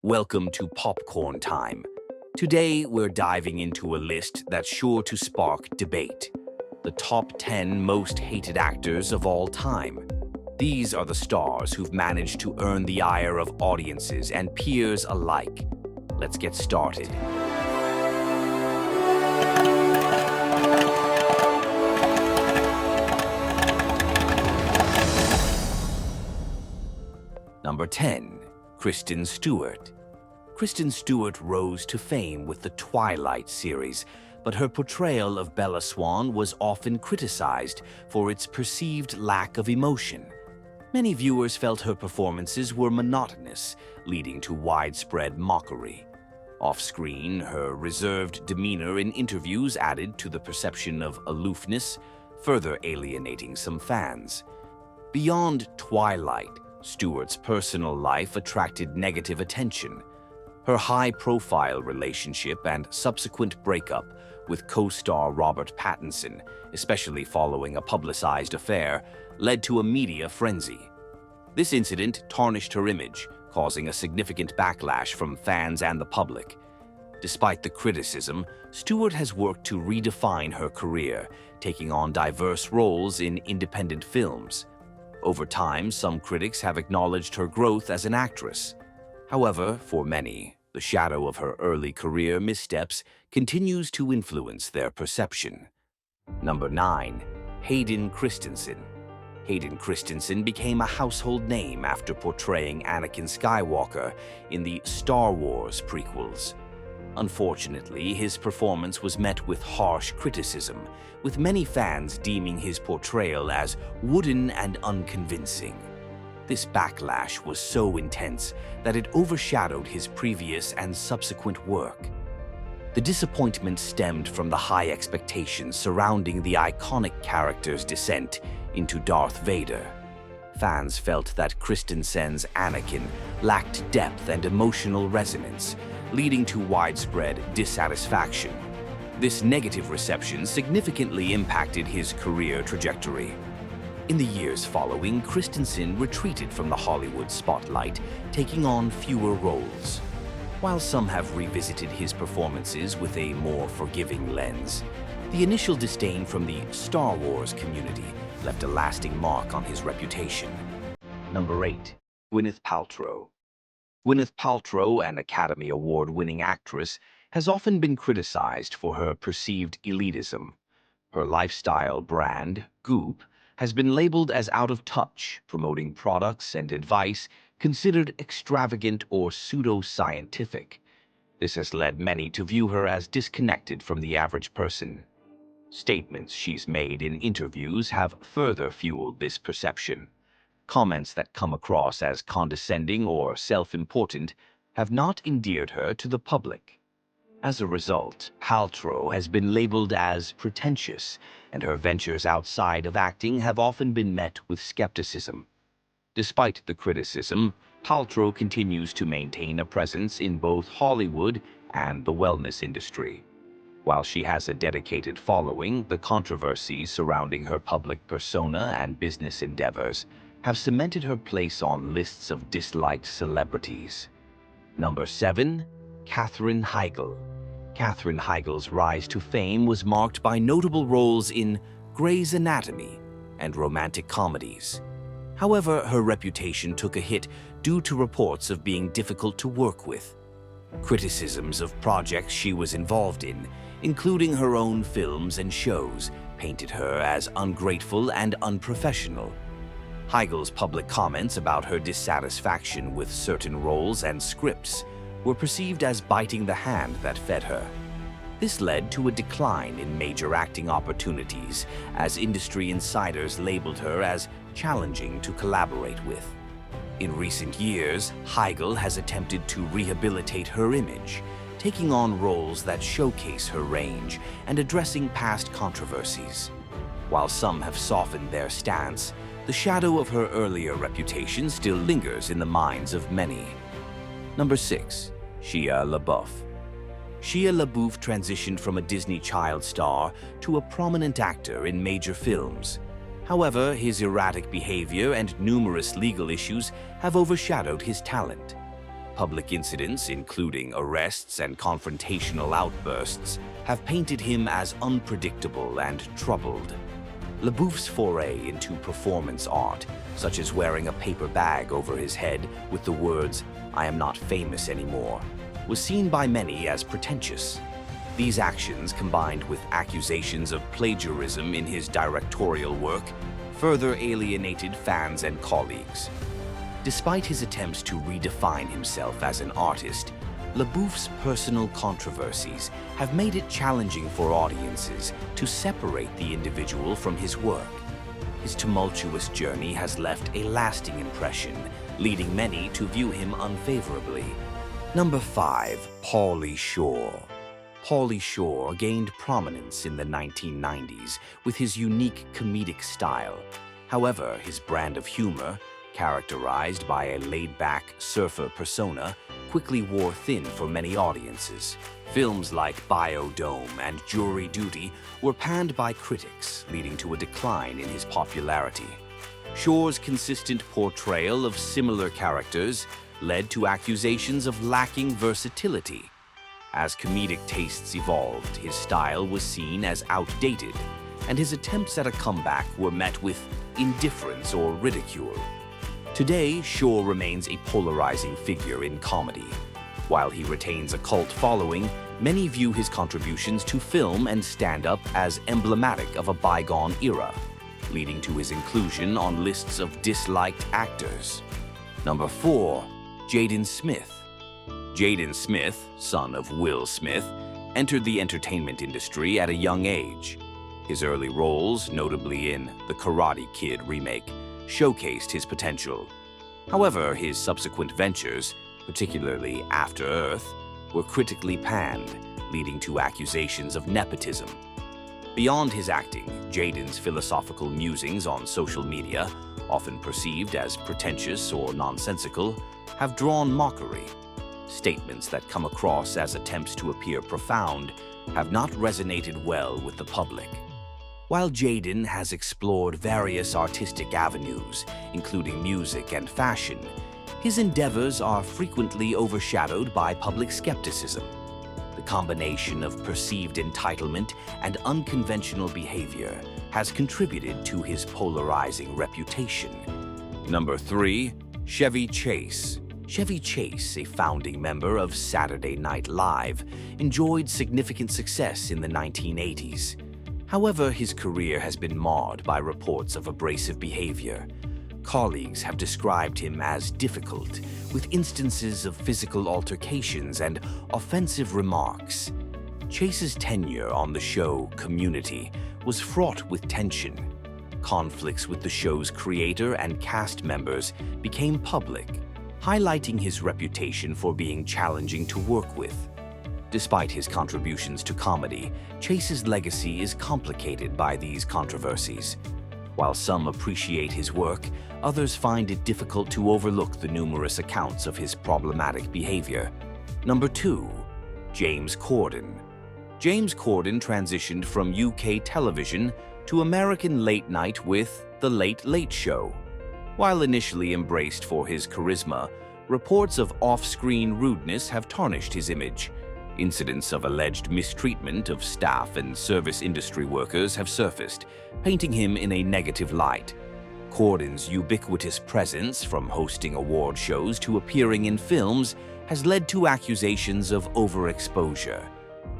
Welcome to Popcorn Time. Today, we're diving into a list that's sure to spark debate. The top 10 most hated actors of all time. These are the stars who've managed to earn the ire of audiences and peers alike. Let's get started. Number 10. Kristen Stewart. Kristen Stewart rose to fame with the Twilight series, but her portrayal of Bella Swan was often criticized for its perceived lack of emotion. Many viewers felt her performances were monotonous, leading to widespread mockery. Off-screen, her reserved demeanor in interviews added to the perception of aloofness, further alienating some fans. Beyond Twilight, Stewart's personal life attracted negative attention. Her high-profile relationship and subsequent breakup with co-star Robert Pattinson, especially following a publicized affair, led to a media frenzy. This incident tarnished her image, causing a significant backlash from fans and the public. Despite the criticism, Stewart has worked to redefine her career, taking on diverse roles in independent films. Over time, some critics have acknowledged her growth as an actress. However, for many, the shadow of her early career missteps continues to influence their perception. Number 9. Hayden Christensen. Hayden Christensen became a household name after portraying Anakin Skywalker in the Star Wars prequels. Unfortunately, his performance was met with harsh criticism, with many fans deeming his portrayal as wooden and unconvincing. This backlash was so intense that it overshadowed his previous and subsequent work. The disappointment stemmed from the high expectations surrounding the iconic character's descent into Darth Vader. Fans felt that Christensen's Anakin lacked depth and emotional resonance, leading to widespread dissatisfaction. This negative reception significantly impacted his career trajectory. In the years following, Christensen retreated from the Hollywood spotlight, taking on fewer roles. While some have revisited his performances with a more forgiving lens, the initial disdain from the Star Wars community left a lasting mark on his reputation. Number 8. Gwyneth Paltrow. Gwyneth Paltrow, an Academy Award-winning actress, has often been criticized for her perceived elitism. Her lifestyle brand, Goop, has been labeled as out of touch, promoting products and advice considered extravagant or pseudo-scientific. This has led many to view her as disconnected from the average person. Statements she's made in interviews have further fueled this perception. Comments that come across as condescending or self-important have not endeared her to the public. As a result, Paltrow has been labeled as pretentious, and her ventures outside of acting have often been met with skepticism. Despite the criticism, Paltrow continues to maintain a presence in both Hollywood and the wellness industry. While she has a dedicated following, the controversies surrounding her public persona and business endeavors have cemented her place on lists of disliked celebrities. Number 7. Katherine Heigl. Katherine Heigl's rise to fame was marked by notable roles in Grey's Anatomy and romantic comedies. However, her reputation took a hit due to reports of being difficult to work with. Criticisms of projects she was involved in, including her own films and shows, painted her as ungrateful and unprofessional. Heigl's public comments about her dissatisfaction with certain roles and scripts were perceived as biting the hand that fed her. This led to a decline in major acting opportunities, as industry insiders labeled her as challenging to collaborate with. In recent years, Heigl has attempted to rehabilitate her image, taking on roles that showcase her range and addressing past controversies. While some have softened their stance, the shadow of her earlier reputation still lingers in the minds of many. Number 6. Shia LaBeouf. Shia LaBeouf transitioned from a Disney child star to a prominent actor in major films. However, his erratic behavior and numerous legal issues have overshadowed his talent. Public incidents, including arrests and confrontational outbursts, have painted him as unpredictable and troubled. LaBeouf's foray into performance art, such as wearing a paper bag over his head with the words, "I am not famous anymore," was seen by many as pretentious. These actions, combined with accusations of plagiarism in his directorial work, further alienated fans and colleagues. Despite his attempts to redefine himself as an artist, LaBeouf's personal controversies have made it challenging for audiences to separate the individual from his work. His tumultuous journey has left a lasting impression, leading many to view him unfavorably. Number 5. Pauly Shore. Pauly Shore gained prominence in the 1990s with his unique comedic style. However, his brand of humor, characterized by a laid-back surfer persona, quickly wore thin for many audiences. Films like Biodome and Jury Duty were panned by critics, leading to a decline in his popularity. Shore's consistent portrayal of similar characters led to accusations of lacking versatility. As comedic tastes evolved, his style was seen as outdated, and his attempts at a comeback were met with indifference or ridicule. Today, Shore remains a polarizing figure in comedy. While he retains a cult following, many view his contributions to film and stand-up as emblematic of a bygone era, leading to his inclusion on lists of disliked actors. Number 4. Jaden Smith. Jaden Smith, son of Will Smith, entered the entertainment industry at a young age. His early roles, notably in the Karate Kid remake, showcased his potential. However, his subsequent ventures, particularly After Earth, were critically panned, leading to accusations of nepotism. Beyond his acting, Jaden's philosophical musings on social media, often perceived as pretentious or nonsensical, have drawn mockery. Statements that come across as attempts to appear profound have not resonated well with the public. While Jaden has explored various artistic avenues, including music and fashion, his endeavors are frequently overshadowed by public skepticism. The combination of perceived entitlement and unconventional behavior has contributed to his polarizing reputation. Number 3. Chevy Chase. Chevy Chase, a founding member of Saturday Night Live, enjoyed significant success in the 1980s. However, his career has been marred by reports of abrasive behavior. Colleagues have described him as difficult, with instances of physical altercations and offensive remarks. Chase's tenure on the show Community was fraught with tension. Conflicts with the show's creator and cast members became public, highlighting his reputation for being challenging to work with. Despite his contributions to comedy, Chase's legacy is complicated by these controversies. While some appreciate his work, others find it difficult to overlook the numerous accounts of his problematic behavior. Number 2. James Corden. James Corden transitioned from UK television to American late night with The Late Late Show. While initially embraced for his charisma, reports of off-screen rudeness have tarnished his image. Incidents of alleged mistreatment of staff and service industry workers have surfaced, painting him in a negative light. Corden's ubiquitous presence, from hosting award shows to appearing in films, has led to accusations of overexposure.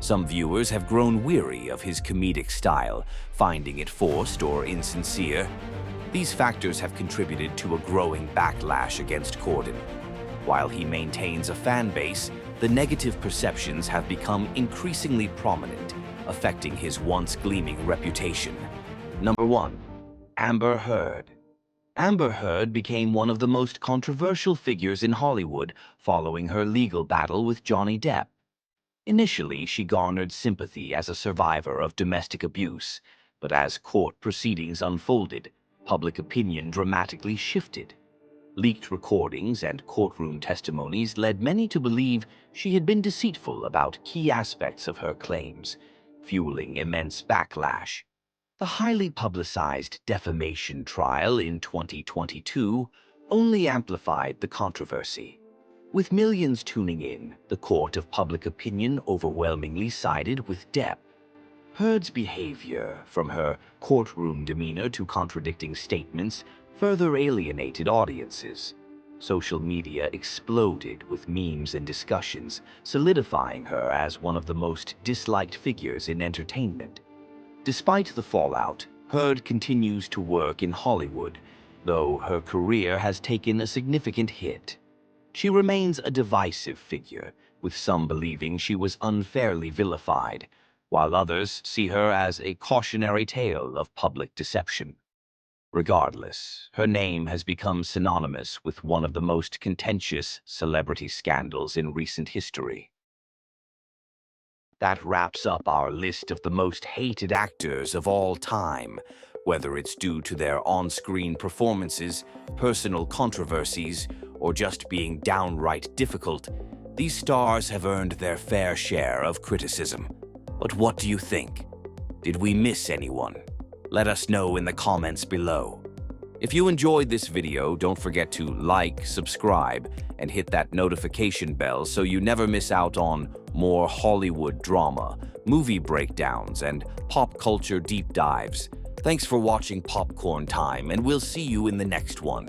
Some viewers have grown weary of his comedic style, finding it forced or insincere. These factors have contributed to a growing backlash against Corden. While he maintains a fan base, the negative perceptions have become increasingly prominent, affecting his once gleaming reputation. Number 1. Amber Heard. Amber Heard became one of the most controversial figures in Hollywood following her legal battle with Johnny Depp. Initially, she garnered sympathy as a survivor of domestic abuse, but as court proceedings unfolded, public opinion dramatically shifted. Leaked recordings and courtroom testimonies led many to believe she had been deceitful about key aspects of her claims, fueling immense backlash. The highly publicized defamation trial in 2022 only amplified the controversy. With millions tuning in, the court of public opinion overwhelmingly sided with Depp. Heard's behavior, from her courtroom demeanor to contradicting statements, further alienated audiences. Social media exploded with memes and discussions, solidifying her as one of the most disliked figures in entertainment. Despite the fallout, Heard continues to work in Hollywood, though her career has taken a significant hit. She remains a divisive figure, with some believing she was unfairly vilified, while others see her as a cautionary tale of public deception. Regardless, her name has become synonymous with one of the most contentious celebrity scandals in recent history. That wraps up our list of the most hated actors of all time. Whether it's due to their on-screen performances, personal controversies, or just being downright difficult, these stars have earned their fair share of criticism. But what do you think? Did we miss anyone? Let us know in the comments below. If you enjoyed this video, don't forget to like, subscribe, and hit that notification bell so you never miss out on more Hollywood drama, movie breakdowns, and pop culture deep dives. Thanks for watching Popcorn Time, and we'll see you in the next one.